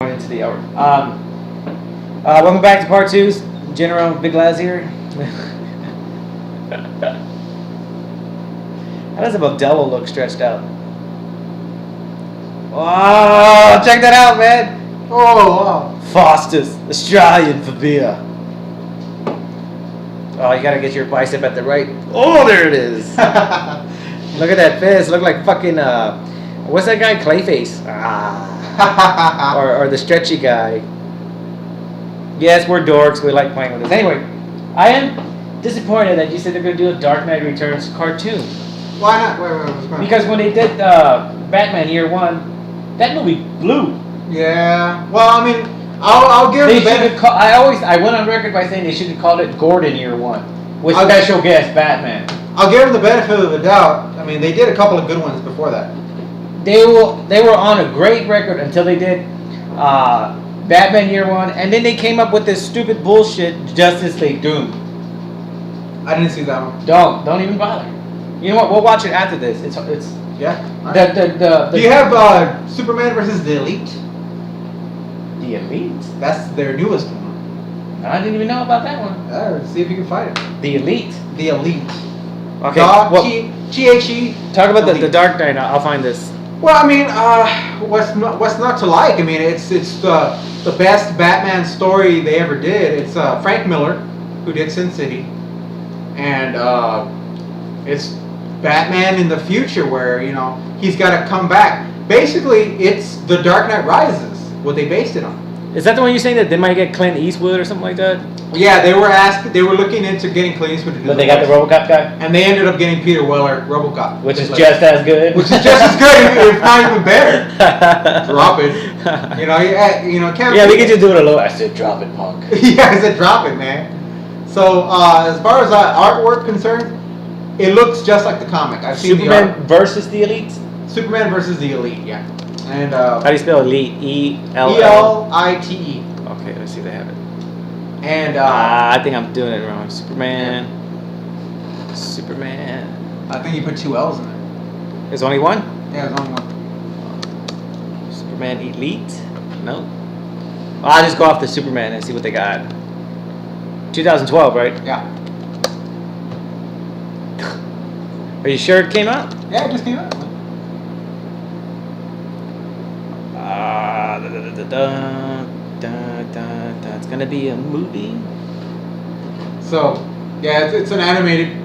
Into the hour. Welcome back to part two. General Big Laz here. How does a Modelo look stretched out? Oh, check that out, man. Oh, wow. Foster's Australian for beer. Oh, you gotta get your bicep at the right. Oh, there it is. Look at that fist. Look like fucking what's that guy? Clayface. Or the stretchy guy. Yes, we're dorks. We like playing with this. Anyway, I am disappointed that you said they're gonna do a Dark Knight Returns cartoon. Why not? Wait. Because when they did Batman Year One, that movie blew. Yeah. Well, I mean, I'll give They the should have. I went on record by saying they should have called it Gordon Year One with special guest Batman. I'll give them the benefit of the doubt. I mean, they did a couple of good ones before that. They were on a great record until they did Batman Year One, and then they came up with this stupid bullshit Justice League Doom. I didn't see that one. Don't even bother. You know what? We'll watch it after this. It's yeah. The Do you have Superman versus the Elite? The Elite? That's their newest one. I didn't even know about that one. See if you can find it. The Elite. The Elite. Okay. T.H.E. Talk about the Dark Knight. I'll find this. Well, I mean, what's not to like? I mean, it's the best Batman story they ever did. It's Frank Miller, who did Sin City, and it's Batman in the future where he's got to come back. Basically, it's The Dark Knight Rises, what they based it on. Is that the one you're saying that they might get Clint Eastwood or something like that? Yeah, they were looking into getting Clint Eastwood to do But they got the RoboCop guy? And they ended up getting Peter Weller, RoboCop. Which is just as good. Which is just as good, if not even better. Drop it. Can't. Yeah, we can just do it a little. I said drop it, punk. Yeah, I said drop it, man. So, as far as artwork concerned, it looks just like the comic. I've seen Superman versus the Elite? Superman versus the Elite, yeah. And how do you spell Elite? E-L-L? E-L-I-T-E. Okay, let's see, they have it. And I think I'm doing it wrong. Superman. I think you put two L's in there. There's only one? Yeah, there's only one. Superman Elite? No. I'll just go off the Superman and see what they got. 2012, right? Yeah. Are you sure it came out? Yeah, it just came out. It's gonna be a movie. So, yeah, it's an animated.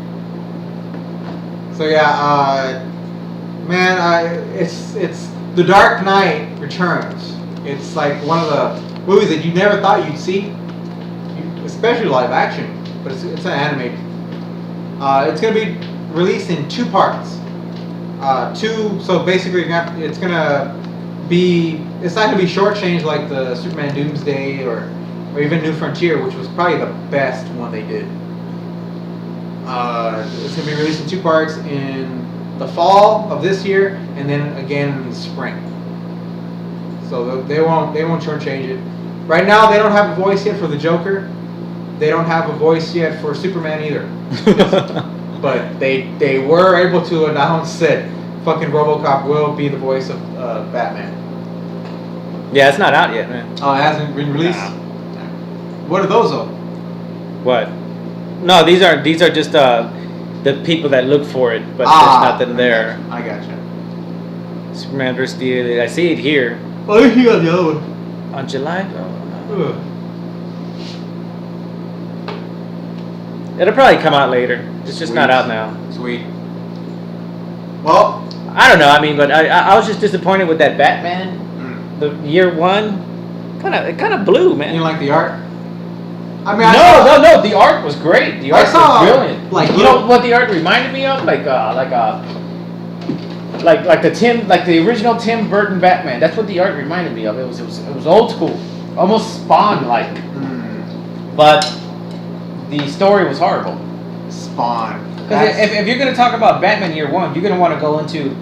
So yeah, it's The Dark Knight Returns. It's like one of the movies that you never thought you'd see, especially live action. But it's an animated. It's gonna be released in two parts. So basically, it's gonna be. It's not gonna be shortchanged like the Superman Doomsday or even New Frontier, which was probably the best one they did. It's gonna be released in two parts in the fall of this year, and then again in the spring. So they won't shortchange it. Right now, they don't have a voice yet for the Joker. They don't have a voice yet for Superman either. But they were able to announce that fucking RoboCop will be the voice of Batman. Yeah, it's not out yet, man. Oh, it hasn't been released? Nah. What are those though? What? No, these are just the people that look for it, but there's nothing there. I gotcha. Superman vs. the Elite. I see it here. Oh, you got the other one. On July? Ugh. It'll probably come out later. It's just not out now. Sweet. Well, I don't know. I mean, but I was just disappointed with that Batman. The Year One. It kind of blew, man. you like the art? I mean, No. The art was great. The art was brilliant. Like you know what the art reminded me of? Like the original Tim Burton Batman. That's what the art reminded me of. It was old school, almost Spawn like. But the story was horrible. Spawn. Because if you're gonna talk about Batman Year One, you're gonna want to go into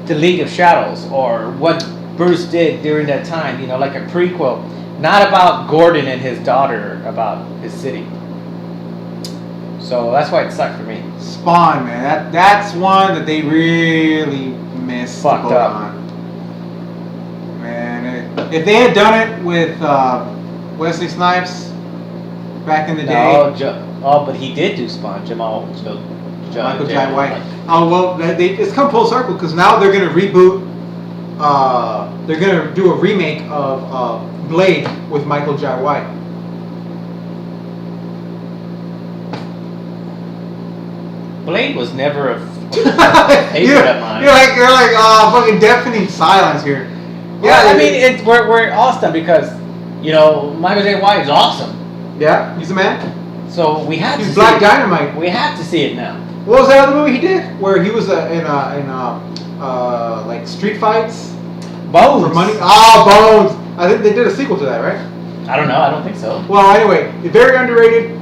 the League of Shadows or what Bruce did during that time. Like a prequel. Not about Gordon and his daughter, about his city. So that's why it sucked for me. Spawn, man. That's one that they really missed. Fucked up. Man, If they had done it with Wesley back in the day. But he did do Spawn. Michael Jai White. Oh well, it's come full circle because now they're gonna reboot. They're gonna do a remake of Blade with Michael Jai White. Blade was never a favorite of mine. You're like fucking deafening silence here. Yeah, I mean we're awesome because Michael J. White is awesome. Yeah, he's a man. So we have he's to Black see Dynamite. We have to see it now. What was that other movie he did where he was in like street fights? Bones. For money. Oh, Bones. I think they did a sequel to that, right? I don't know. I don't think so. Well, anyway, it's very underrated.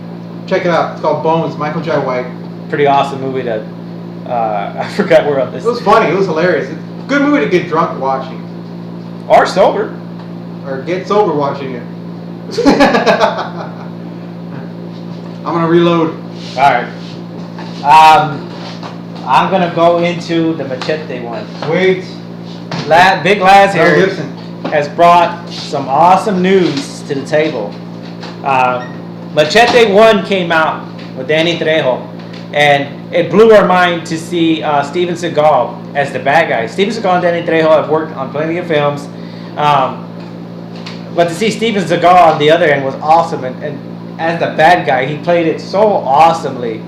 Check it out. It's called Bones. Michael Jai White. Pretty awesome movie that I forgot we're on this. It was funny. It was hilarious. It's a good movie to get drunk watching. Or sober. Or get sober watching it. I'm gonna reload. All right. I'm gonna go into the Machete one. Wait. Big Laz here Gibson has brought some awesome news to the table. Machete 1 came out with Danny Trejo, and it blew our mind to see Steven Seagal as the bad guy. Steven Seagal and Danny Trejo have worked on plenty of films, but to see Steven Seagal on the other end was awesome, and as the bad guy, he played it so awesomely.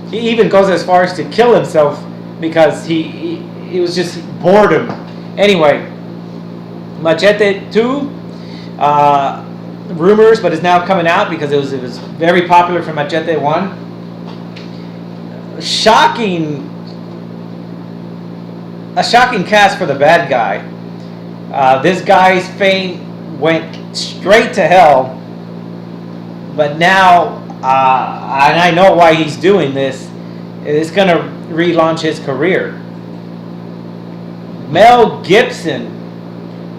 He even goes as far as to kill himself because he was just boredom. Anyway, Machete 2, rumors, but it's now coming out because it was very popular for Machete 1. A shocking cast for the bad guy. This guy's fame went straight to hell, but now, and I know why he's doing this, it's going to relaunch his career. Mel Gibson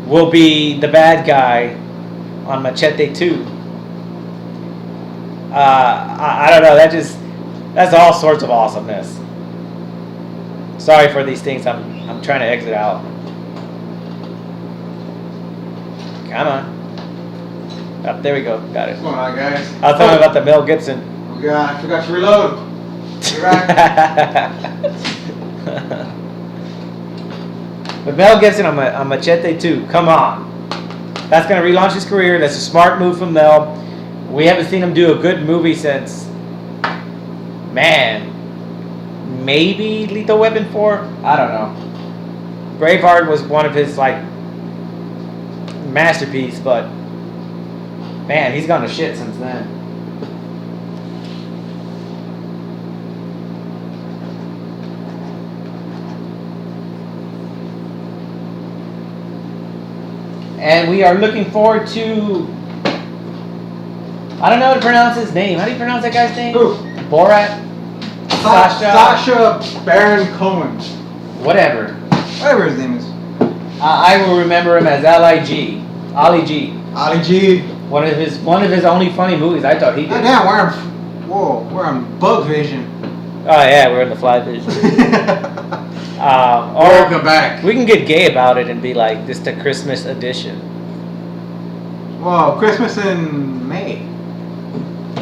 will be the bad guy on Machete 2. I don't know, that's all sorts of awesomeness. Sorry for these things, I'm trying to exit out. Come on. Oh, there we go, got it. What's going on, guys? I was talking about the Mel Gibson. Oh God, I forgot to reload. You're right. But Mel Gibson on Machete 2, come on. That's going to relaunch his career. That's a smart move from Mel. We haven't seen him do a good movie since, maybe Lethal Weapon 4? I don't know. Braveheart was one of his, masterpiece, but, man, he's gone to shit since then. And we are looking forward to, I don't know how to pronounce his name. How do you pronounce that guy's name? Who? Borat? Sacha Baron Cohen. Whatever his name is. I will remember him as Ali G. Ali G. One of his only funny movies I thought he did. Damn, we're on Bug Vision. Oh yeah, we're in the Fly Vision. Welcome back. We can get gay about it and be like, this is the Christmas edition. Well, Christmas in May.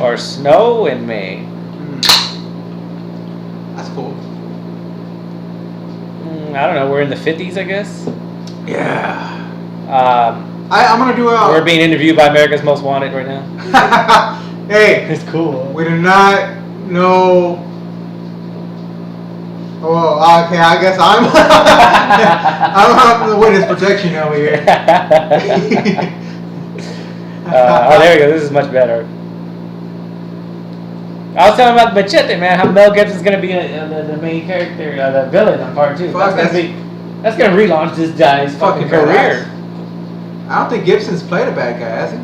Or snow in May. That's cool. I don't know, we're in the 50s, I guess. Yeah. I'm gonna do we're being interviewed by America's Most Wanted right now. Hey. It's cool. We do not know. Well, okay, I guess I'm the witness protection over here. There we go. This is much better. I was talking about Machete, man. How Mel Gibson's gonna be the main character, the villain on part 2. Fuck, that's gonna relaunch this guy's fucking career. I don't think Gibson's played a bad guy, has he?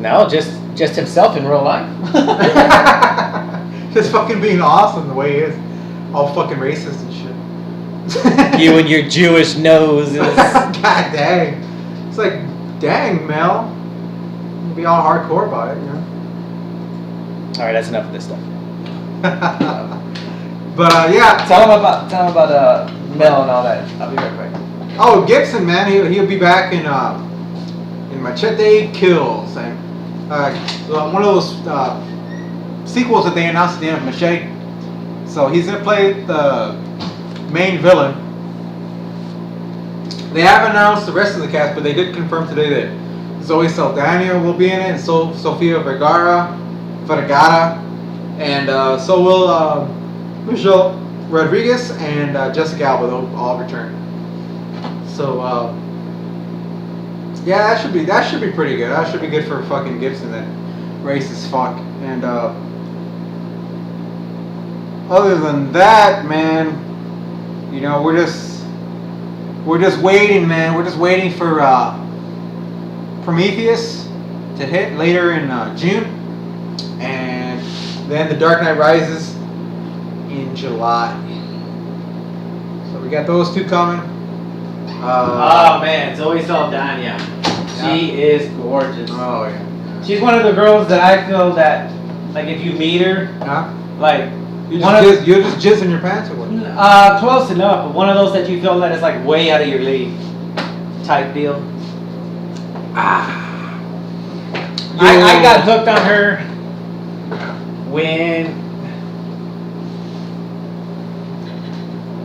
No, just himself in real life. Just fucking being awesome the way he is. All fucking racist and shit. You and your Jewish noses. God dang. It's like, dang, Mel. You be all hardcore about it, you know? Alright, that's enough of this stuff. But, yeah. Tell him about Mel and all that. I'll be right back. Oh, Gibson, man, he'll be back in Machete Kills, and one of those sequels that they announced at the end of Machete. So he's gonna play the main villain. They haven't announced the rest of the cast, but they did confirm today that Zoe Saldana will be in it, and so Sofia Vergara, and so will Michelle Rodriguez and Jessica Alba. They'll all return. So yeah, that should be pretty good. That should be good for fucking Gibson, that racist fuck. And other than that, man, you know, we're just waiting, man. We're just waiting for Prometheus to hit later in June, and then The Dark Knight Rises in July. So we got those two coming. Oh man, Zoe Saldana. She is gorgeous. Oh yeah. She's one of the girls that I feel that, like, if you meet her, like, you're just jizzing your pants or what? close enough, but one of those that you feel that is like way out of your league type deal. I got hooked on her when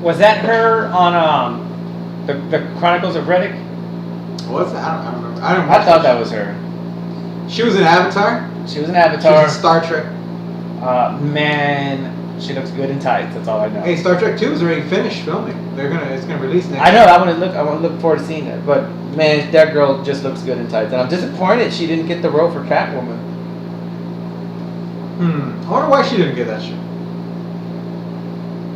was that her on the Chronicles of Riddick? What's that? I don't remember. I thought that was her. She was in Avatar. She was in She Avatar. was in Star Trek. Man, she looks good in tights. That's all I know. Hey, Star Trek 2 is already finished filming. It's gonna release next. I know. I want to look forward to seeing it. But man, that girl just looks good in tights, and I'm disappointed she didn't get the role for Catwoman. I wonder why she didn't get that shit.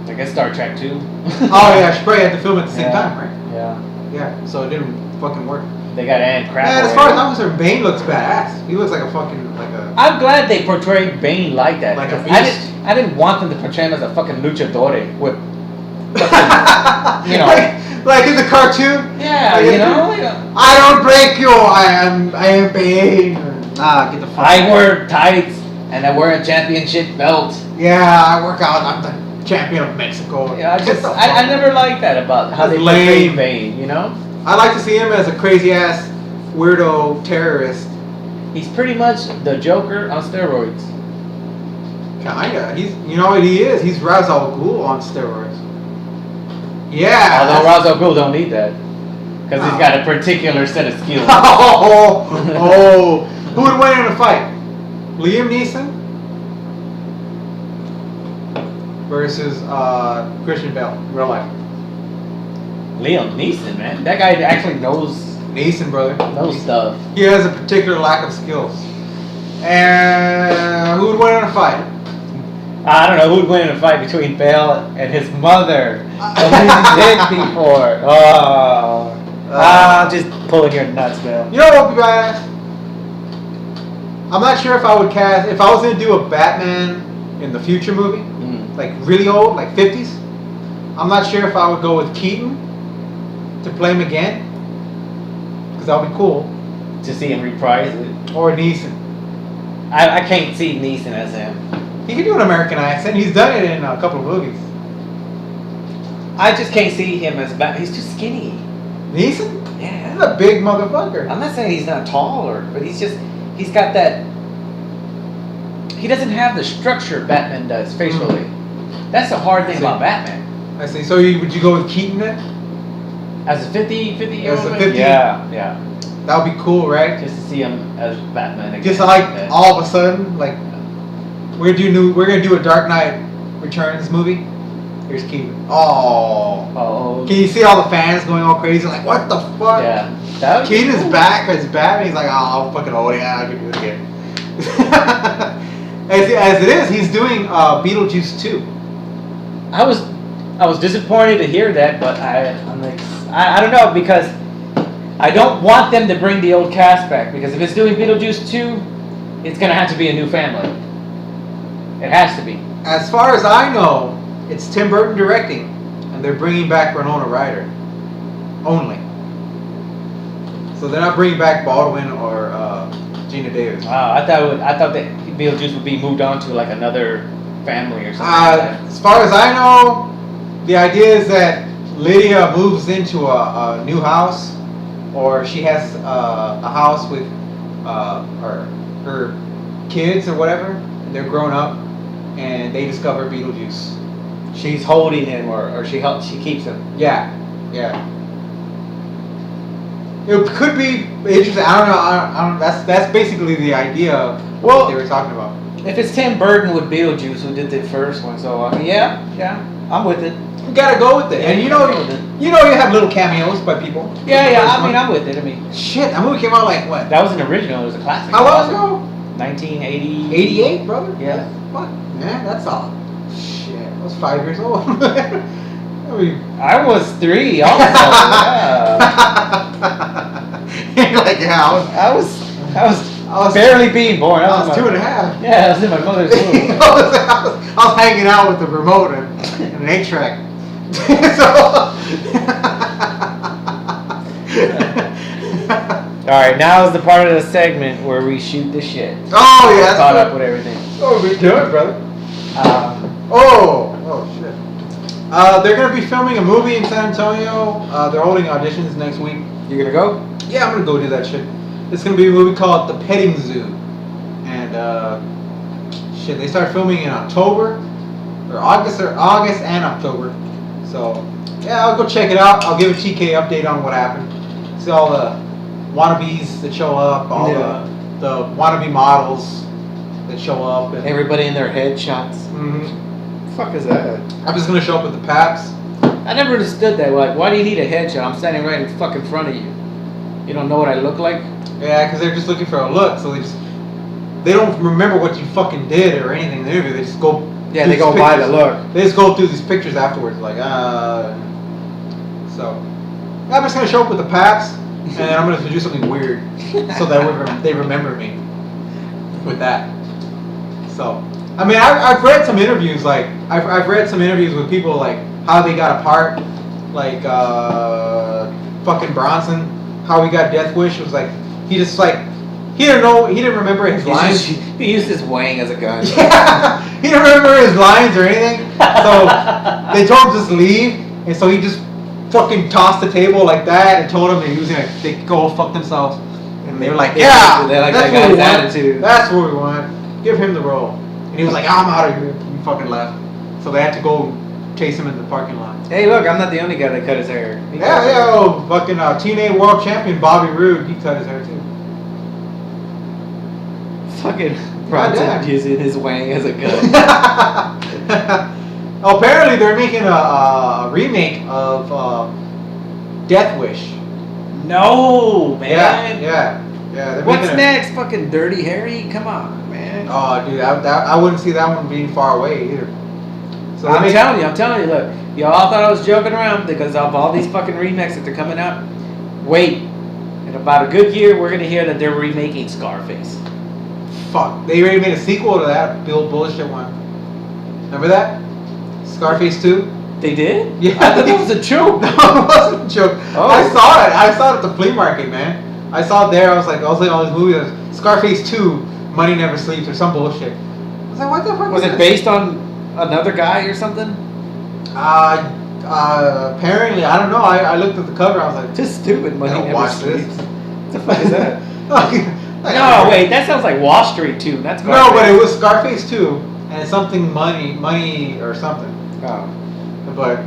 I guess Star Trek 2. Oh yeah, she probably had to film at the same time, right? Yeah. Yeah. So it didn't fucking work. They got Anne Crap. Man, as far as I'm concerned, Bane looks badass. He looks like a fucking I'm glad they portrayed Bane like that. Like a because beast. I didn't want them to portray him as a fucking luchador with, you know. like in the cartoon. Yeah, like, you know. I don't break you. I am Bane. Nah, get the fuck. I wear tights and I wear a championship belt. Yeah, I work out. I'm the champion of Mexico. Yeah, I never liked that about how they portrayed Bane. You know. I like to see him as a crazy ass weirdo terrorist. He's pretty much the Joker on steroids. Kinda. You know what he is? He's Ra's al Ghul on steroids. Yeah. Although Ra's al Ghul don't need that. Because he's got a particular set of skills. Oh. Who would win in a fight? Liam Neeson versus Christian Bale in real life. Liam Neeson, man. That guy actually knows Neeson, brother. Knows stuff. He has a particular lack of skills. And who would win in a fight? I don't know who would win in a fight between Bale and his mother. And he did before. Just pulling your nuts, Bale. You know what would be badass? I'm not sure if I would cast, if I was going to do a Batman in the future movie, like really old, like 50s, I'm not sure if I would go with Keaton to play him again, because that would be cool. To see him reprise it. Or Neeson. I can't see Neeson as him. He can do an American accent. He's done it in a couple of movies. I just can't see him as Batman. He's too skinny. Neeson? Yeah. He's a big motherfucker. I'm not saying he's not taller, but he's got that. He doesn't have the structure Batman does facially. That's the hard thing about Batman. I see. So would you go with Keaton then? As a 50-year-old? As a 50? Yeah. That would be cool, right? Just to see him as Batman again. Just like all of a sudden, like we're gonna do a Dark Knight Returns movie. Here's Keaton. Oh. Can you see all the fans going all crazy? Like, what the fuck? Yeah. Keaton is back as Batman. He's like, oh, fucking oh yeah, I'll give you it again. as it is, he's doing Beetlejuice 2. I was disappointed to hear that, but I'm like, I don't know, because I don't want them to bring the old cast back, because if it's doing Beetlejuice 2, it's gonna have to be a new family. It has to be. As far as I know, it's Tim Burton directing, and they're bringing back Winona Ryder only. So they're not bringing back Baldwin or Gina Davis. Wow, I thought that Beetlejuice would be moved on to like another family or something like that. As far as I know, the idea is that Lydia moves into a new house, or she has a house with her kids or whatever, and they're grown up, and they discover Beetlejuice. She's holding him, or she keeps him. Yeah. It could be interesting. I don't know. That's basically the idea of what they were talking about. If it's Tim Burton with Beetlejuice, who did the first one, so I mean, yeah, I'm with it. You gotta go with it, and you have little cameos by people. Yeah. I mean, I'm with it. I mean, shit, that movie came out like what? That was an original. It was a classic. How long ago? 1980. 88, brother. Yeah. What? Man, that's all. Shit, I was 5 years old. I was 3 also. You're like, yeah, I was barely being born. I was 2.5. Yeah, I was in my mother's womb. I was hanging out with the remote and an 8-track. Alright, now is the part of the segment where we shoot the shit. Oh, yeah. Caught up with everything. Oh, we doing, brother. Oh, shit. They're going to be filming a movie in San Antonio. They're holding auditions next week. You gonna go? Yeah, I'm going to go do that shit. It's going to be a movie called The Petting Zoo. And, they start filming in October. Or August and October. So, yeah, I'll go check it out. I'll give a TK update on what happened. See all the wannabes that show up, all the wannabe models that show up. And everybody in their headshots. Mm-hmm. Fuck is that? I'm just gonna show up with the paps. I never understood that. Like, why do you need a headshot? I'm standing right in fucking front of you. You don't know what I look like? Yeah, because they're just looking for a look, so they don't remember what you fucking did or anything in the interview. They just go. Yeah, they go by the look. They just go through these pictures afterwards, like So, I'm just gonna show up with the paps, and I'm gonna do something weird, so that they remember me with that. So, I mean, I've read some interviews, like I've read some interviews with people, like how they got apart, like fucking Bronson, how he got Death Wish. Was like he didn't remember his lines. He used his wang as a gun. Yeah, he didn't remember his lines or anything. So they told him just leave, and so he just fucking tossed the table like that and told him they could go fuck themselves. And they were like, yeah, they like that's that what guy's we want. attitude. That's what we want. Give him the role. And he was like, I'm out of here. He fucking left. So they had to go chase him in the parking lot. Hey, look, I'm not the only guy that cut his hair. Fucking T.N.A world champion Bobby Roode, he cut his hair too. Fucking Bronson using his wang as a gun. Apparently, they're making a remake of Death Wish. No, man. Yeah. What's next? Fucking Dirty Harry? Come on, man. Oh, dude, I wouldn't see that one being far away either. So I'm telling you, look, y'all thought I was joking around because of all these fucking remakes that they're coming out. Wait, in about a good year, we're gonna hear that they're remaking Scarface. Fuck, they already made a sequel to that Bill bullshit one. Remember that? Scarface 2? They did? Yeah. I thought that was a joke. No, it wasn't a joke. Oh. I saw it at the flea market, man. I saw it there. I was like all these movies. Scarface 2, Money Never Sleeps, or some bullshit. I was like, what the fuck? Was it based on another guy or something? Apparently, I don't know. I looked at the cover. I was like, just stupid. Money Never watch Sleeps. this. What the fuck is that? No, wait, that sounds like Wall Street 2. That's Scarface. No, but it was Scarface 2, and it's something money or something. Oh. But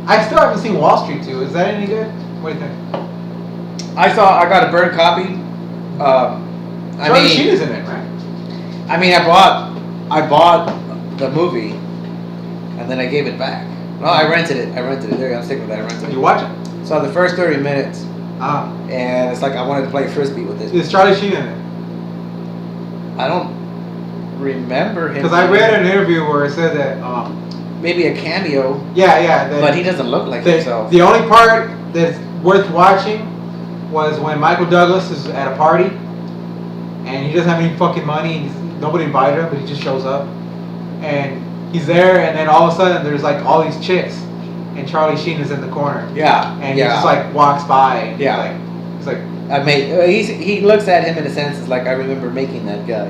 I still haven't seen Wall Street 2. Is that any good? What do you think? I got a burnt copy. Charlie Sheen is in it, right? I mean, I bought the movie, and then I gave it back. No, I rented it. There, I'm sticking with that. I rented it. You watch it? So the first 30 minutes. And it's like I wanted to play frisbee with this. Is Charlie Sheen in it? I don't remember him. Because I read an interview where it said that maybe a cameo. Yeah. But he doesn't look like himself. The only part that's worth watching was when Michael Douglas is at a party and he doesn't have any fucking money. Nobody invited him, but he just shows up and he's there. And then all of a sudden, there's like all these chicks. And Charlie Sheen is in the corner. Yeah. And he just like walks by. And yeah. He's like. He looks at him in a sense as like I remember making that guy,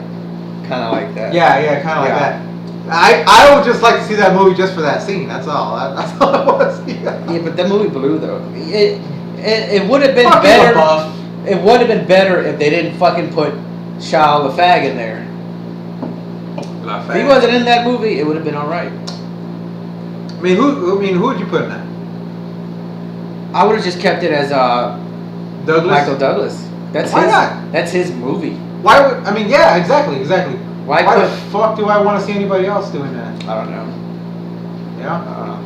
kind of like that. Yeah, kind of like that. I would just like to see that movie just for that scene. That's all. That's all I want to see. Yeah, but that movie blew though. It would have been Fucking better. LaBeouf. It would have been better if they didn't fucking put Shia LaFag in there. If he wasn't in that movie, it would have been all right. I mean, who would you put in that? I would have just kept it as Douglas. Michael Douglas. Why not? That's his movie. Why would I mean? Yeah, exactly. Why the fuck do I want to see anybody else doing that? I don't know. Yeah.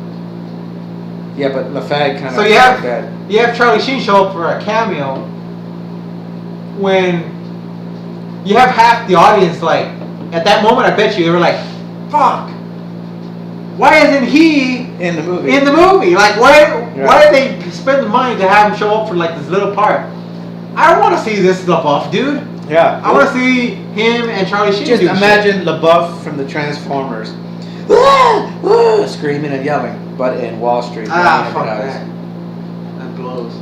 Yeah, but LaFag kind of. So you have Charlie Sheen show up for a cameo when you have half the audience like at that moment. I bet you they were like, "Fuck, why isn't he in the movie?" Like why did they spend the money to have him show up for like this little part? I don't want to see this LaBeouf dude. Yeah. I want to see him and Charlie Sheen. Just imagine LaBeouf from the Transformers, screaming and yelling, but in Wall Street. Fuck that. That blows.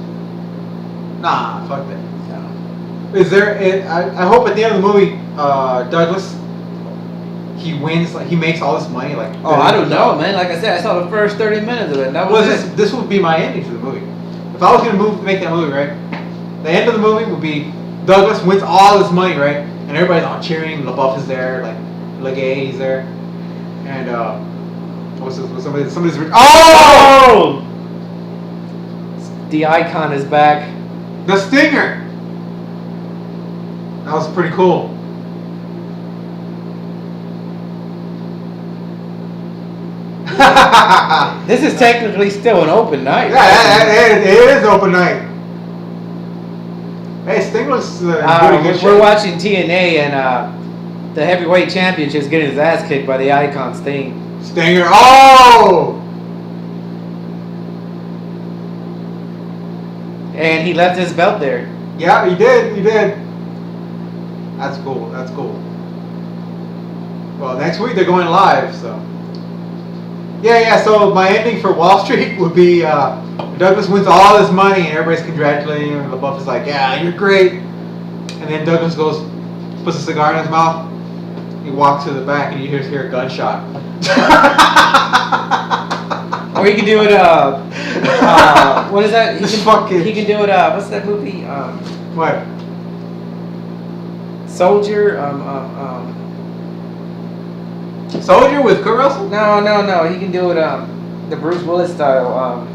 Nah, fuck that. No. Is there? I hope at the end of the movie, Douglas, he wins. Like he makes all this money. Like I don't know, man. Like I said, I saw the first 30 minutes of it. And that was it. This would be my ending to the movie. If I was gonna make that movie, right? The end of the movie would be Douglas wins all this money, right? And everybody's all cheering. LaBeouf is there, like Legay's there, and somebody's. Oh! The icon is back. The Stinger. That was pretty cool. This is technically still an open night. Yeah, it is open night. Hey, Sting looks we're watching T.N.A. and the heavyweight champion just getting his ass kicked by the icon Sting. Stinger. Oh! And he left his belt there. Yeah, he did. That's cool. Well, next week they're going live, so. Yeah. So my ending for Wall Street would be Douglas wins all his money and everybody's congratulating him. And LaBeouf is like, "Yeah, you're great." And then Douglas puts a cigar in his mouth. He walks to the back and you just hear a gunshot. Or you can do it. What is that? He can do it. What's that movie? What? Soldier. Soldier with Kurt Russell? No. He can do it. The Bruce Willis style.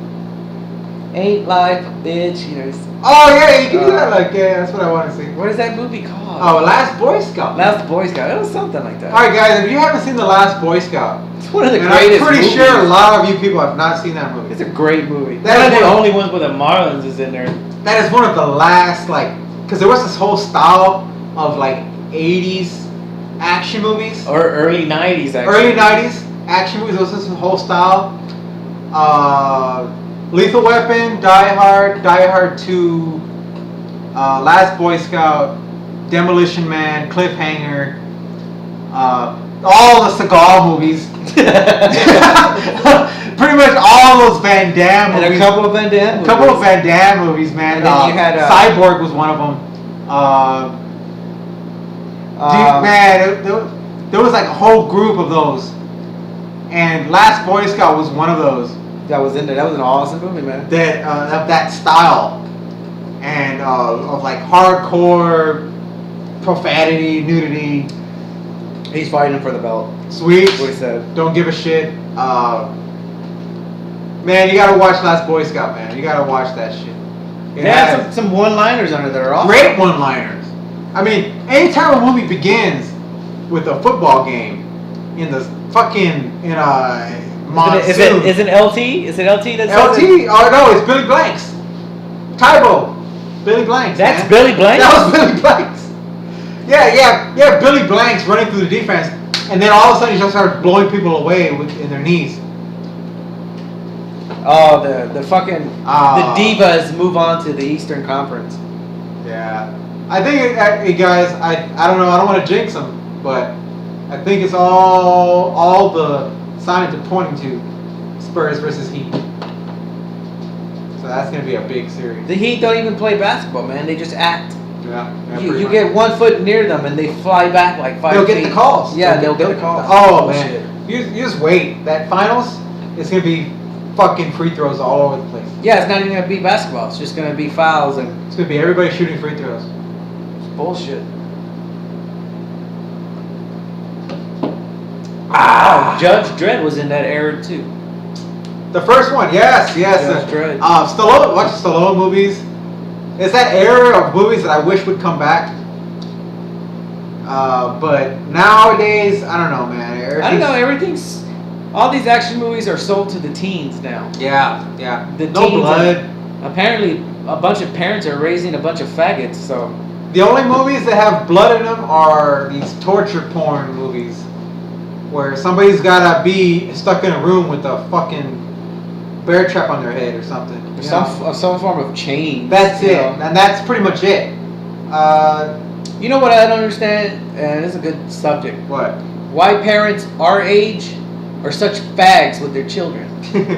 Ain't life a bitch, you know. Oh yeah, you can do that. Like that's what I want to see. What is that movie called? Oh, Last Boy Scout. Last Boy Scout. It was something like that. All right, guys, if you haven't seen The Last Boy Scout, it's one of the and greatest. I'm pretty movies. sure a lot of you people have not seen that movie. It's a great movie. That one is of the only ones where the Marlins is in there. That is one of the last because there was this whole style of like 80s action movies or early 90s actually. Early 90s action movies. There was this whole style. Lethal Weapon, Die Hard 2, Last Boy Scout, Demolition Man, Cliffhanger, all the Seagal movies. Pretty much all those Van Damme movies. And a couple of Van Damme movies. Man. And then you had Cyborg was one of them. There was like a whole group of those. And Last Boy Scout was one of those. That was in there. That was an awesome movie, man. That of that style, and of like hardcore profanity, nudity. He's fighting for the belt. Sweet. That's what he said. Don't give a shit. Man, you gotta watch Last Boy Scout, man. You gotta watch that shit. It has some one-liners on it that are awesome. Great one-liners. I mean, anytime a movie begins with a football game in the fucking monsoon. Is it LT? Is it LT that's LT? Oh no, it's Billy Blanks. Tybo. Billy Blanks. That's man. Billy Blanks? That was Billy Blanks. Yeah, Billy Blanks running through the defense, and then all of a sudden he just started blowing people away in their knees. Oh, the fucking the Divas move on to the Eastern Conference. Yeah, I think hey guys, I don't know, I don't want to jinx them, but I think it's all the signs are pointing to Spurs versus Heat. So that's gonna be a big series. The Heat don't even play basketball, man. They just act. Yeah. You get 1 foot near them and they fly back like 5 feet. They'll get the calls. Yeah, they'll get the calls. Oh man. You just wait. That finals is gonna be fucking free throws all over the place. Yeah, it's not even gonna be basketball. It's just gonna be fouls and It's gonna be everybody shooting free throws. bullshit. Ah, Oh, Judge Dredd was in that era too. the first one, yes. Judge Dredd. Stallone, watch Stallone movies. It's that era of movies that I wish would come back. But nowadays, I don't know, man. I don't know. Everything's all these action movies are sold to the teens now. Yeah. The No teens blood. Apparently, a bunch of parents are raising a bunch of faggots. So The only movies that have blood in them are these torture porn movies, where somebody's gotta be stuck in a room with a fucking bear trap on their head or something. you know? some form of change. That's you it, know? and that's pretty much it. You know what I don't understand, and it's a good subject. What? Why parents our age are such fags with their children?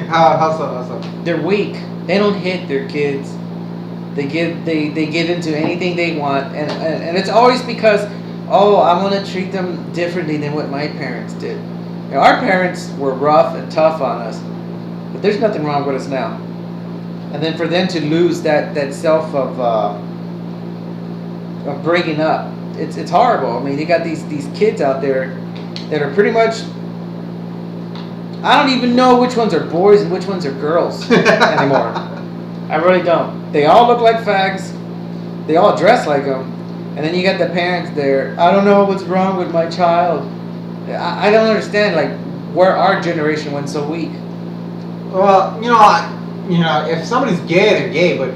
How so? They're weak. They don't hit their kids. They get into anything they want, and it's always because, oh, I want to treat them differently than what my parents did. You know, our parents were rough and tough on us, but there's nothing wrong with us now. And then for them to lose that self of breaking up, it's horrible. I mean, you got these kids out there that are pretty much, I don't even know which ones are boys and which ones are girls anymore. I really don't. They all look like fags. They all dress like them. And then you got the parents there. I don't know what's wrong with my child. I don't understand, like, where our generation went so weak. Well, if somebody's gay, they're gay, but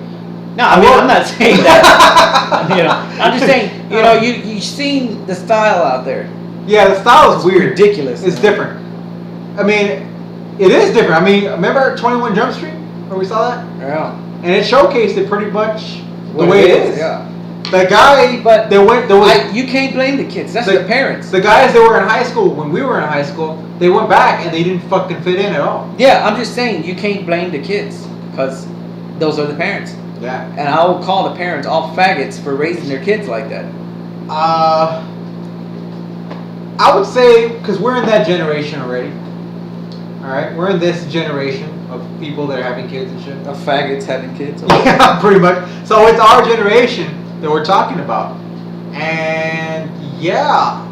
No, I mean, I'm not saying that. I'm just saying, you've seen the style out there. yeah, the style is weird. Ridiculous. It's different. I mean, it is different. I mean, remember 21 Jump Street where we saw that? Yeah. And it showcased it pretty much the What way it is. Yeah. The guy, But you you can't blame the kids. That's the parents. The guys that were in high school, when we were in high school, they went back and they didn't fucking fit in at all. Yeah, I'm just saying you can't blame the kids because those are the parents. Yeah. And I will call the parents all faggots for raising their kids like that. I would say, because we're in that generation already. Alright? We're in this generation of people that are having kids and shit. Of faggots having kids. Yeah, pretty much. So it's our generation that we're talking about. And yeah.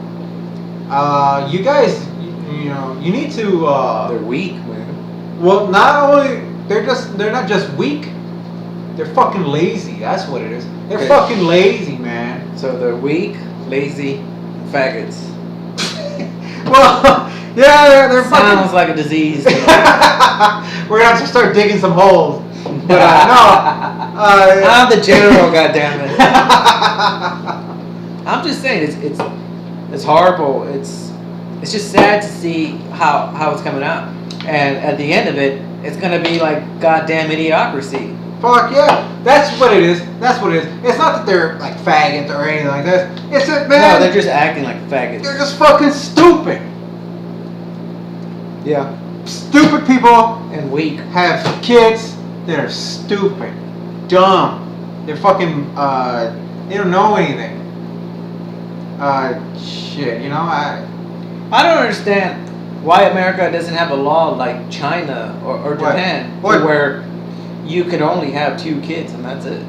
You guys, you need to They're weak, man. well, not only they're not just weak, they're fucking lazy. That's what it is. They're Okay. fucking lazy, man. So they're weak, lazy, faggots. Well, yeah, they're Sounds fucking. like a disease. We're gonna have to start digging some holes. But I'm the general, goddammit. I'm just saying it's horrible. It's just sad to see how it's coming out, and at the end of it, it's gonna be like goddamn idiocracy. Fuck yeah, that's what it is. That's what it is. It's not that they're like faggots or anything like that. It's that, man. No, they're just acting like faggots. They're just fucking stupid. Yeah, Stupid people and weak. have kids that are stupid, dumb. They're fucking. They don't know anything. Shit. I don't understand why America doesn't have a law like China or Japan What? where you can only have 2 kids and that's it.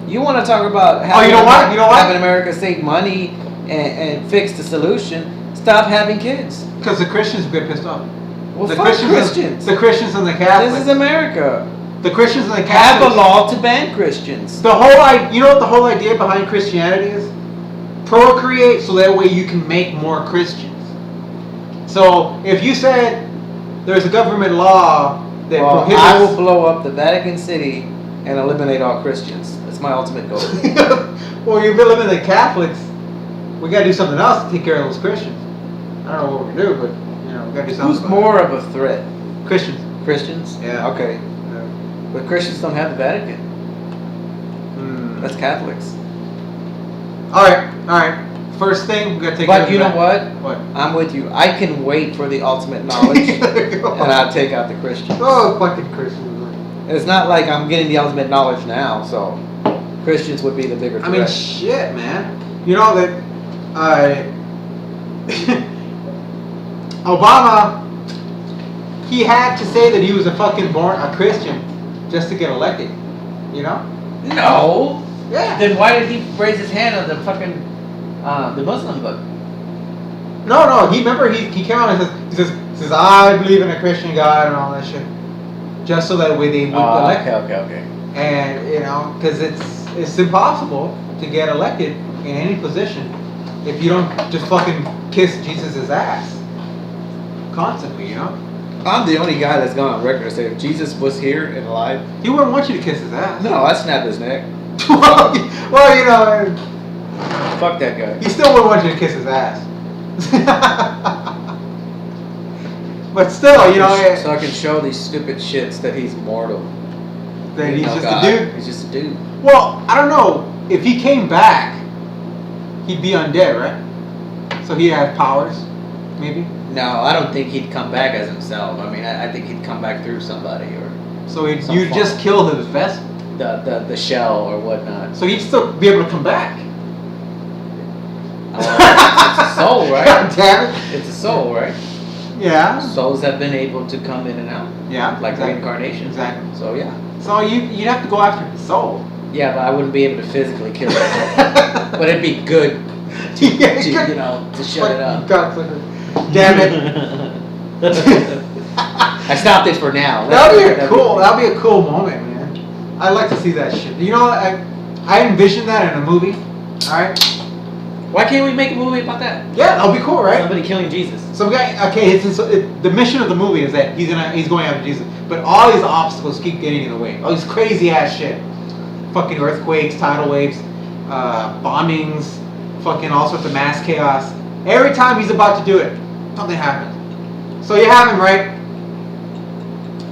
You want to talk about having, having America save money and fix the solution? Stop having kids. Because the Christians get pissed off. Well, The fuck Christians. The Christians and the Catholics. This is America. The Christians and the Have Catholics. a law to ban Christians. The whole you know what the whole idea behind Christianity is? Procreate so that way you can make more Christians. So if you said there's a government law that prohibits, I will blow up the Vatican City and eliminate all Christians. That's my ultimate goal. well, you've eliminated Catholics. We got to do something else to take care of those Christians. I don't know what we're gonna do, but we got to do something. Who's more of a threat? Christians? Christians? Yeah. Okay. Yeah. But Christians don't have the Vatican. That's Catholics. All right. First thing we got to take. But you know what? What? I'm with you. I can wait for the ultimate knowledge, and I'll take out the Christians. Oh, fucking Christians. It's not like I'm getting the ultimate knowledge now, so Christians would be the bigger threat. I mean, shit, man. You know that, Obama, he had to say that he was a Christian just to get elected. You know? No. Yeah. Then why did he raise his hand on the fucking the Muslim book? No. He came out and says I believe in a Christian God and all that shit, just so that way they would elect him. Okay. And you know, because it's impossible to get elected in any position if you don't just fucking kiss Jesus' ass constantly. You know. I'm the only guy that's gone on record to say if Jesus was here and alive, He wouldn't want you to kiss his ass. no, I'd snap his neck. Well, you know, Fuck that guy. he still wouldn't want you to kiss his ass. But still, you know, So I can show these stupid shits that he's mortal. that he's just God. a dude. He's just a dude. Well, I don't know. If he came back, he'd be undead, right? So he'd have powers, maybe. No, I don't think he'd come back as himself. I mean, I think he'd come back through somebody or So Some you'd form. just kill his vessel. the shell or whatnot. So he'd still be able to come back. It's a soul, right? God damn it. It's a soul, right? Yeah. Souls have been able to come in and out, Yeah. like exactly. reincarnation. Exactly. So yeah. So you'd have to go after his soul. Yeah, but I wouldn't be able to physically kill it. But it'd be good to you know, to shut it up. Damn it. I stopped it for now. That'd be a cool moment, man. I'd like to see that shit. You know, I envisioned that in a movie. All right. Why can't we make a movie about that? Yeah, that'll be cool, right? Somebody killing Jesus. Some guy. Okay, the mission of the movie is that he's going after Jesus, but all these obstacles keep getting in the way. All these crazy ass shit, fucking earthquakes, tidal waves, bombings, fucking all sorts of mass chaos. Every time he's about to do it, something happens. So you have him, right?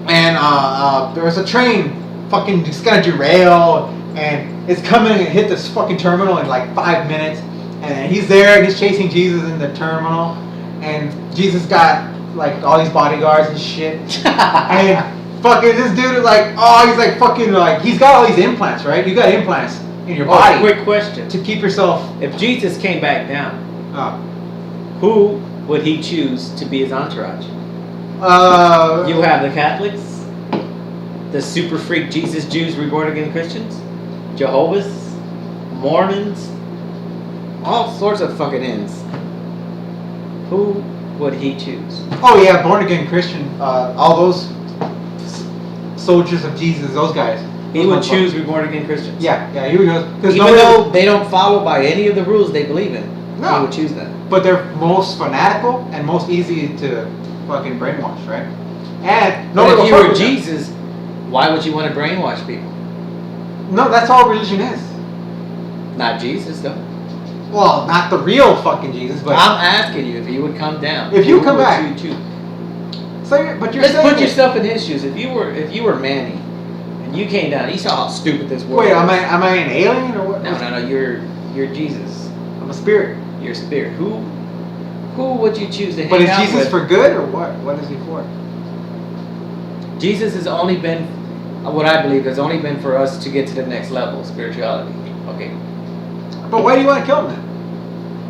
And there's a train fucking just gonna derail, and it's coming and hit this fucking terminal in like 5 minutes. And he's there, and he's chasing Jesus in the terminal, and Jesus got like all these bodyguards and shit. And fucking this dude is like, he's like fucking like, he's got all these implants, right? You got implants in your body Quick question. to keep yourself. If Jesus came back down, who would he choose to be his entourage? You have the Catholics, the super freak Jesus Jews reborn again Christians, Jehovah's, Mormons, all sorts of fucking ends. Who would he choose? Oh yeah, born again Christian. All those soldiers of Jesus, those guys. He would choose reborn again Christians. Yeah, he would go because Even though they don't follow by any of the rules they believe in, No. he would choose them. But they're most fanatical and most easy to fucking brainwash, right? And But if you fuck were with them. Jesus, why would you want to brainwash people? No, that's all religion is. Not Jesus, though. Well, not the real fucking Jesus, but I'm asking you if you would come down. If you who come would back. you choose? but you're Let's saying put it. yourself in his shoes. If you were Manny, and you came down, you saw how stupid this world Wait, is. am I an alien or what? No. You're Jesus. I'm a spirit. You're a spirit. Who would you choose to hang But is out Jesus with? for good or what? What is he for? Jesus has only been, what I believe, has only been for us to get to the next level of spirituality. Okay. But why do you want to kill him then?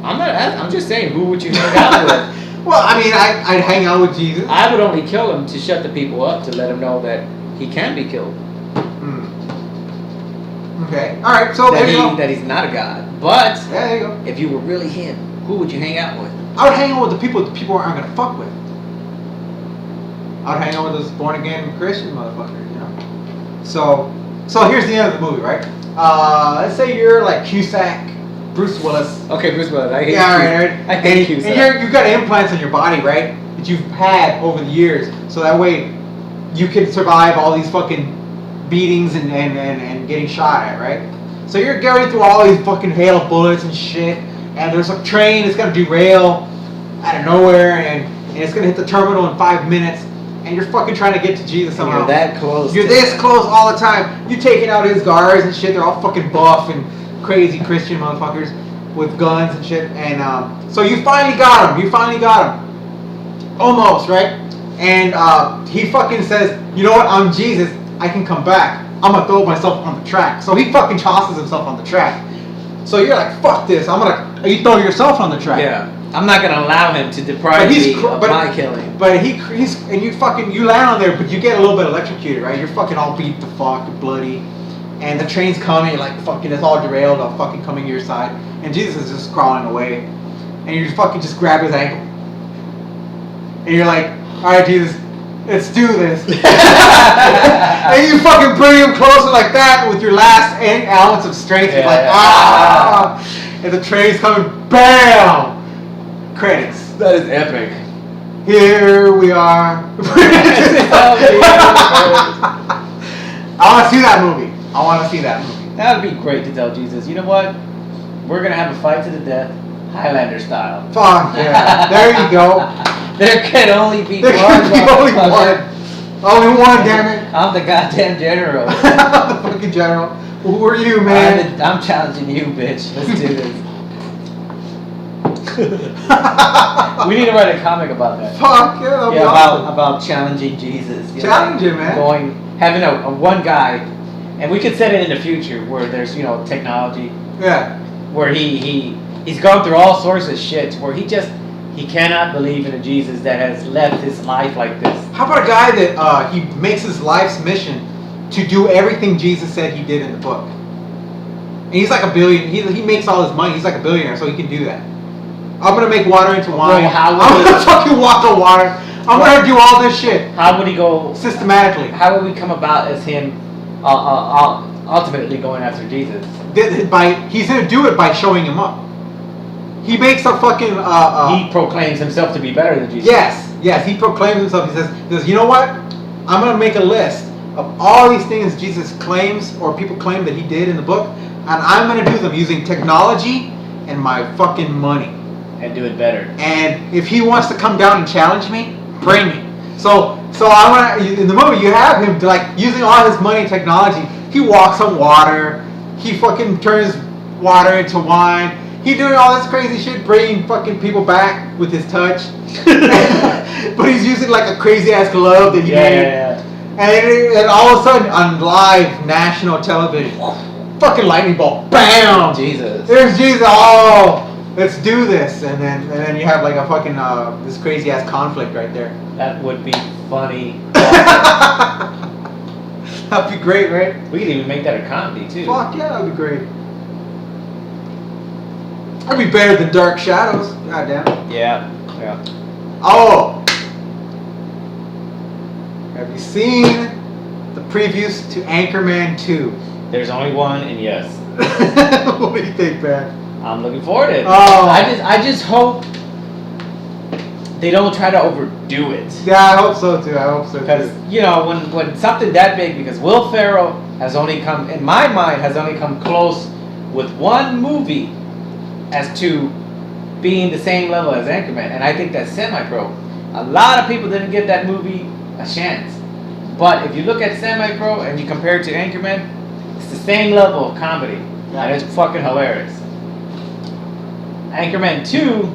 I'm just saying, who would you hang out with? Well, I mean, I'd hang out with Jesus. I would only kill him to shut the people up, to let them know that he can be killed. Okay. All right. So there you go. That he's not a god. But Yeah, there you go. if you were really him, who would you hang out with? I would hang out with the people aren't gonna fuck with. I would hang out with those born again Christian motherfuckers, you know. So here's the end of the movie, right? Let's say you're like Cusack, Bruce Willis. Okay, Bruce Willis. I hate Yeah, you. right. I hate you. And you've got implants in your body, right? That you've had over the years, so that way you can survive all these fucking beatings and getting shot at, right? So you're going through all these fucking hail of bullets and shit, and there's a train that's gonna derail out of nowhere, and it's gonna hit the terminal in 5 minutes, and you're fucking trying to get to Jesus somehow. You're that close. You're this close all the time. You're taking out his guards and shit. They're all fucking buff and crazy Christian motherfuckers with guns and shit. And so you finally got him. Almost, right? And he fucking says, you know what? I'm Jesus. I can come back. I'm gonna throw myself on the track. So he fucking tosses himself on the track. So you're like, fuck this. You throw yourself on the track. Yeah. I'm not gonna allow him to deprive me of my killing. But he's and you land on there, but you get a little bit electrocuted, right? You're fucking all beat the fuck, bloody, and the train's coming. You're like fucking, it's all derailed, all fucking coming to your side, and Jesus is just crawling away, and you fucking just grab his ankle, and you're like, all right, Jesus, let's do this, and you fucking bring him closer like that with your last ounce of strength. You're like, and the train's coming, bam. Credits. That is epic. Here we are. I want to see that movie. That would be great to tell Jesus, you know what? We're going to have a fight to the death, Highlander style. Fuck yeah. There you go. There can only be there one. Can be only one. Only one, damn it. I'm the goddamn general. I'm the fucking general. Who are you, man? I'm challenging you, bitch. Let's do this. We need to write a comic about that. Fuck yeah, awesome. about challenging Jesus. Challenge him, man. Having a one guy, and we could set it in the future where there's technology. Yeah. Where he's gone through all sorts of shit where he cannot believe in a Jesus that has left his life like this. How about a guy that he makes his life's mission to do everything Jesus said he did in the book, and he's like a billion. He makes all his money. He's like a billionaire, so he can do that. I'm gonna make water into wine. I'm gonna fucking walk on water. I'm gonna do all this shit. How would he go systematically? How would we come about as him ultimately going after Jesus? He's gonna do it by showing him up. He makes a fucking. He proclaims himself to be better than Jesus. Yes. He proclaims himself. He says, you know what? I'm gonna make a list of all these things Jesus claims or people claim that he did in the book, and I'm gonna do them using technology and my fucking money. And do it better. And if he wants to come down and challenge me, bring me. So I want in the movie you have him using all his money and technology. He walks on water. He fucking turns water into wine. He doing all this crazy shit, bringing fucking people back with his touch. But he's using like a crazy ass glove that he made. Yeah. And all of a sudden on live national television, fucking lightning bolt, bam! Jesus. There's Jesus. Oh. Let's do this, and then you have like a fucking this crazy ass conflict right there. That would be funny. That'd be great, right? We could even make that a comedy too. Fuck yeah, that'd be great. That'd be better than Dark Shadows. God damn. Yeah. Oh, have you seen the previews to Anchorman 2? There's only one, and yes. What do you think, man? I'm looking forward to it. Oh. I just hope they don't try to overdo it. Yeah, I hope so too. Because when something that big, because Will Ferrell has only come, in my mind, close with one movie as to being the same level as Anchorman, and I think that's Semi-Pro. A lot of people didn't give that movie a chance, but if you look at Semi-Pro and you compare it to Anchorman, it's the same level of comedy, and it's fucking hilarious. Anchorman 2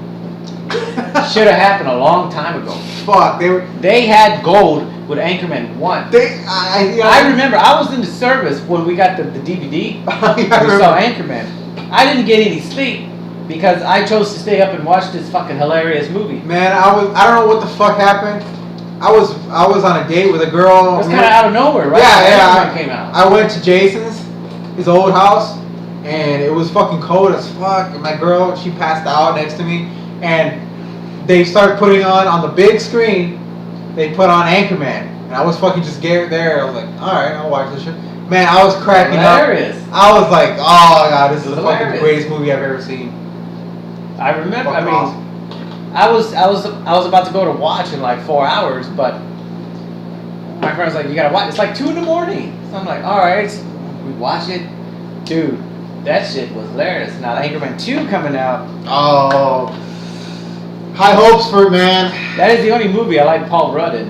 should have happened a long time ago. Fuck, they had gold with Anchorman 1. I remember I was in the service when we got the DVD. We saw Anchorman. I didn't get any sleep because I chose to stay up and watch this fucking hilarious movie. Man, I don't know what the fuck happened. I was on a date with a girl. It was kind of out of nowhere, right? Yeah. Came out. I went to Jason's, his old house. And it was fucking cold as fuck. And my girl, she passed out next to me. And they started putting on the big screen, they put on Anchorman. And I was fucking just there. I was like, alright, I'll watch this shit. Man, I was cracking hilarious. Up. I was like, oh my god, this is the fucking greatest movie I've ever seen. I remember, awesome. I was about to go to watch in like 4 hours, but my friend was like, you gotta watch. It's like 2 a.m. So I'm like, alright, we watch it. Dude. That shit was hilarious. Now, Anchorman 2 coming out. Oh. High hopes for it, man. That is the only movie I like Paul Rudd in.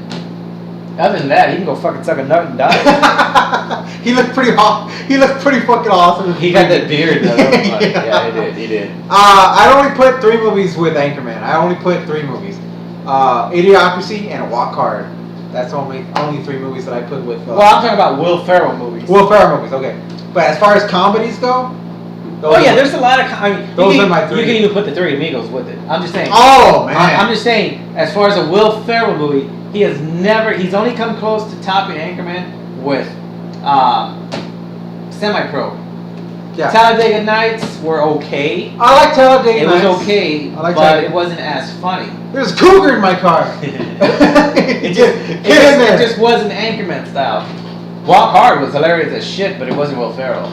Other than that, he can go fucking suck a nut and die. He looked pretty fucking awesome. He got that beard, though. Yeah, he did. I only put 3 movies with Anchorman. I only put 3 movies. Idiocracy and A Walk Hard. That's only 3 movies that I put with... well, I'm talking about Will Ferrell movies. Will Ferrell movies, okay. But as far as comedies go, Oh yeah, there's a lot of. I mean, those are my three. You can even put the Three Amigos with it. I'm just saying. Oh man. I'm just saying, as far as a Will Ferrell movie, he's only come close to topping Anchorman with Semi-Pro. Yeah. Talladega Nights were okay. I like Talladega Nights. It was okay, but it wasn't as funny. There's a cougar in my car. it just wasn't Anchorman style. Walk Hard was hilarious as shit, but it wasn't Will Ferrell.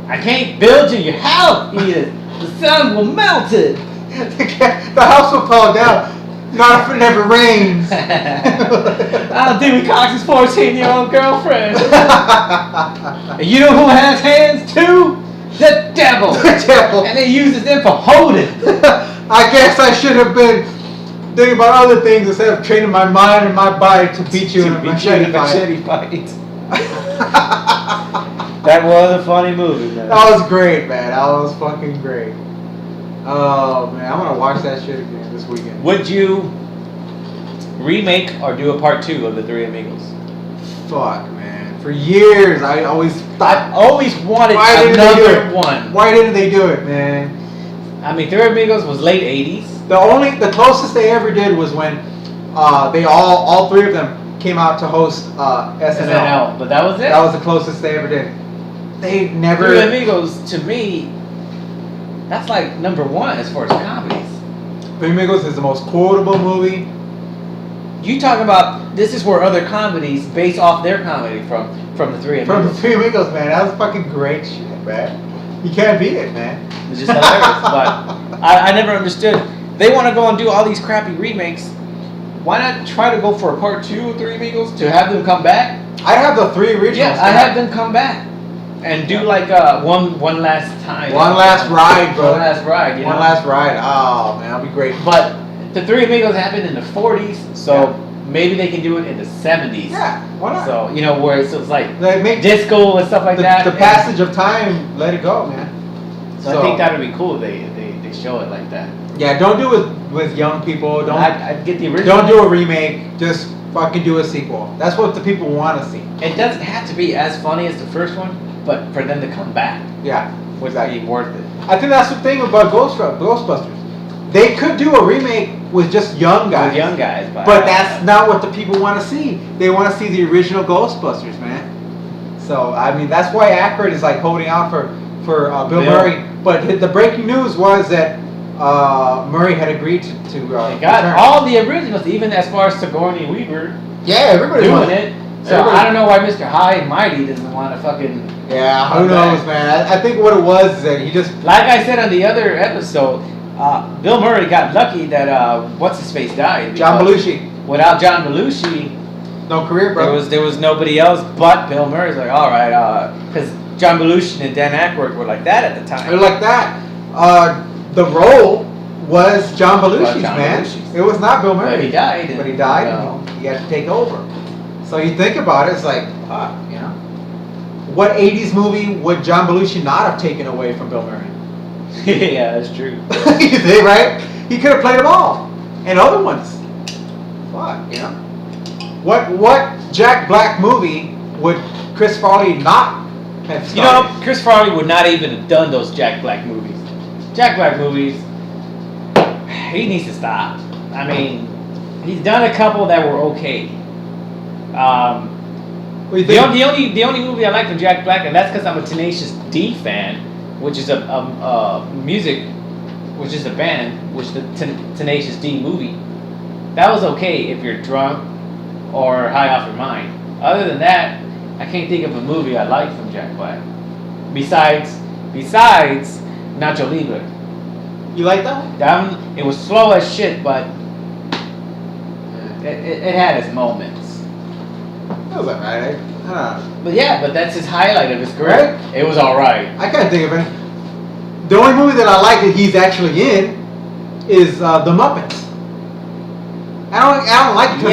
I can't build you your house, Edith. The sun will melt it. The house will fall down. Not if it never rains. Dewey Cox's 14-year-old girlfriend. And you know who has hands too? The devil. The devil. And they uses them for holding. I guess I should have been thinking about other things instead of training my mind and my body to beat you in a machete fight. That was a funny movie, man. That was great, man. That was fucking great. Oh man, I'm gonna watch that shit again this weekend. Would you remake or do a part 2 of the Three Amigos? Fuck, man. For years, I've always wanted another one. Why didn't they do it, man? I mean, Three Amigos was late 80s. The closest they ever did was when they all three of them came out to host SNL. But that was it. That was the closest they ever did. They never. Three Amigos, to me, that's like number 1 as far as comedies. Three Amigos is the most quotable movie. You talk about this is where other comedies base off their comedy from the Three Amigos. From the Three Amigos, man. That was fucking great shit, man. You can't beat it, man. It's just hilarious. But I never understood. They want to go and do all these crappy remakes. Why not try to go for a part 2 of Three Amigos to have them come back? I'd have the 3 originals. Yeah, I have them come back and do like one last time. One last ride, bro. One last ride. One last ride. Oh man, that'll be great. But the Three Amigos happened in the 40s, so maybe they can do it in the 70s. Yeah, why not? So where it's like make disco and stuff like that. The passage of time, let it go, man. So I think that would be cool. If they show it like that. Yeah, don't do it with young people. Don't. I'd get the original. Don't do a remake. Just fucking do a sequel. That's what the people want to see. It doesn't have to be as funny as the first one, but for them to come back, yeah, would be worth it. I think that's the thing about Ghostbusters. They could do a remake with just young guys. With young guys, but that's not what the people want to see. They want to see the original Ghostbusters, man. So I mean, that's why Aykroyd is like holding out for Bill Murray. But the breaking news was that Murray had agreed to they got return. all the originals, even as far as Sigourney Weaver. Yeah, everybody's doing it. So I don't know why Mr. High and Mighty doesn't want to fucking. Yeah, who knows, man? I think what it was is that he just. Like I said on the other episode, Bill Murray got lucky that what's his face died. John Belushi. Without John Belushi, no career, bro. There was nobody else but Bill Murray's like, all right, because John Belushi and Dan Aykroyd were like that at the time. They were like that. The role was John Belushi's, man. Belushi's. It was not Bill Murray. But he died. And he had to take over. So you think about it, it's like, what 80s movie would John Belushi not have taken away from Bill Murray? Yeah, that's true. You think, right? He could have played them all. And other ones. Fuck, What Jack Black movie would Chris Farley not have started? Chris Farley would not even have done those Jack Black movies. Jack Black movies, he needs to stop. I mean, he's done a couple that were okay. The only movie I like from Jack Black, and that's because I'm a Tenacious D fan, which is a band, which the Tenacious D movie. That was okay if you're drunk or high off your mind. Other than that, I can't think of a movie I like from Jack Black. Besides Nacho Libre. You like that one? It was slow as shit, but it had its moments. That was alright. But that's his highlight of his career. Right? It was alright. I can't think of it. The only movie that I like that he's actually in is The Muppets. I don't like it.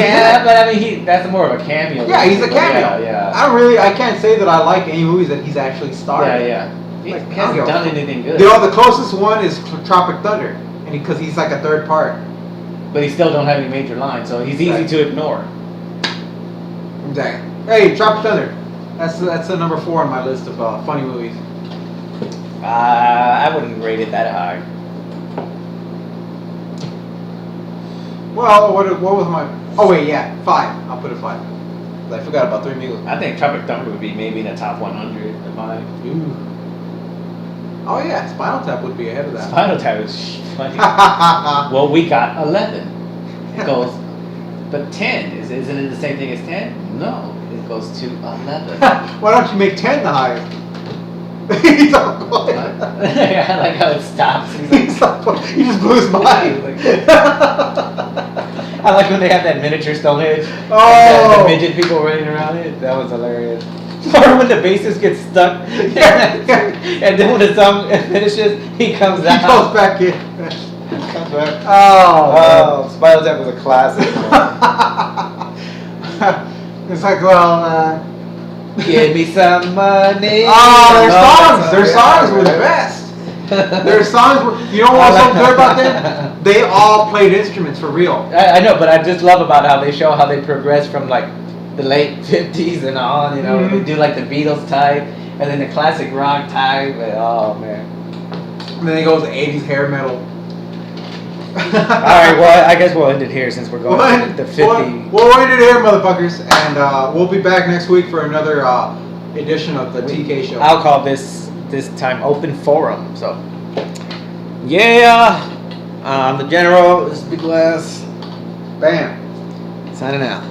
But I mean, that's more of a cameo. Yeah, he's a cameo. Yeah. I can't say that I like any movies that he's actually starred. Yeah. He hasn't done anything good. The closest one is Tropic Thunder, and because he's like a third part. But he still don't have any major lines, so he's easy to ignore. Exactly. Hey, Tropic Thunder. That's the number 4 on my list of funny movies. I wouldn't rate it that high. Well, what was my? Oh wait, yeah, 5. I'll put it 5. I forgot about Three Amigos. I think Tropic Thunder would be maybe in the top 100 of mine. Ooh. Oh yeah, Spinal Tap would be ahead of that. Spinal Tap is funny. Well, we got 11. It goes, but 10 isn't it the same thing as 10? No, it goes to 11. Why don't you make 10 the highest? He's all quiet. Yeah, I like how it stops. He's all quiet. He just blew his mind. I like when they have that miniature Stonehenge. Oh. The midget people running around it. That was hilarious. Or when the bassist gets stuck. And then when the song finishes, he comes He out. goes back in. Comes back. Oh, Spinal Tap was a classic. it's like, well, Give me some money. their songs were the best. Their songs were, you know what was so good about them? They all played instruments for real. I know, but I just love about how they show how they progress from like the late 50s and on, you know, Mhm. they do like the Beatles type, and then the classic rock type, and oh man. And then they go to 80s hair metal. Alright, well, I guess we'll end it here since we're going to the 50. We'll end it here, motherfuckers, and we'll be back next week for another edition of the TK Show. I'll call this time Open Forum, so. Yeah! I'm the General, this is Big Glass. Bam. Signing out.